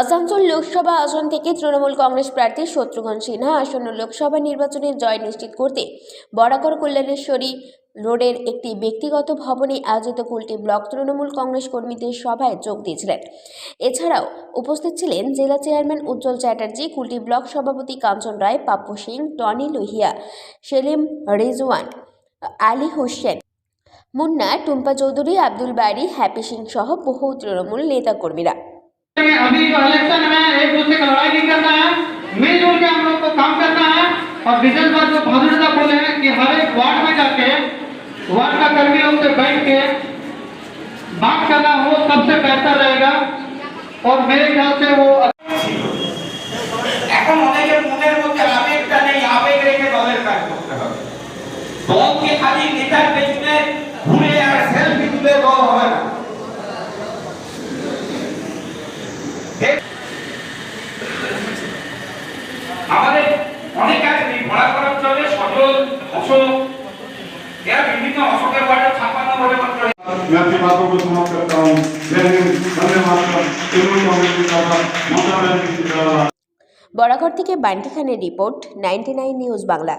আসানসোল লোকসভা আসন থেকে তৃণমূল কংগ্রেস প্রার্থী শত্রুঘ্ন সিনহা আসন্ন লোকসভা নির্বাচনে জয় নিশ্চিত করতে বরাকর কল্যাণেশ্বরী রোডের একটি ব্যক্তিগত ভবনে আয়োজিত কুলটি ব্লক তৃণমূল কংগ্রেস কর্মীদের সভায় যোগ দিয়েছিলেন। এছাড়াও উপস্থিত ছিলেন জেলা চেয়ারম্যান উজ্জ্বল চ্যাটার্জি, কুলটি ব্লক সভাপতি কাঞ্চন রায়, পাপ্পু সিং, টনি লোহিয়া, সেলিম রিজওয়ান, আলী হোসেন মুন্না, টুম্পা চৌধুরী, আব্দুল বারি, হ্যাপি সিং সহ বহু তৃণমূল নেতাকর্মীরা। अभी जो इलेक्शन में एक दूसरे का लड़ाई नहीं करना है, मिलजुल के हम लोग को काम करना है। और विजन बात जो भादुरदा बोले हैं कि हर एक वार्ड में जाके वार्ड का कर्मी लोग से बैठ के बात करना हो सबसे बेहतर रहेगा। और मेरे ख्याल से वो এখন অনেকের মনের মধ্যে আবেগটা নেই, আবেগ রেখে দলের কাজ করতে হবে। দলকে খালি নেতার পেছনে ঘুরে আর সেলফি তুলে দল হবে না। আমাদের অনেক আছে ভরা করার চলে সজল অশোক, এরা বিভিন্ন অশোকের বাড়ি 56 ভাবে মাত্র। मैं अपनी बातों को समाप्त करता हूँ। धन्यवाद। तृणमूल कांग्रेस के साथ ममता बनर्जी की तरह। বরাকর থেকে বান্টি খানের রিপোর্ট, 99 নিউজ বাংলা।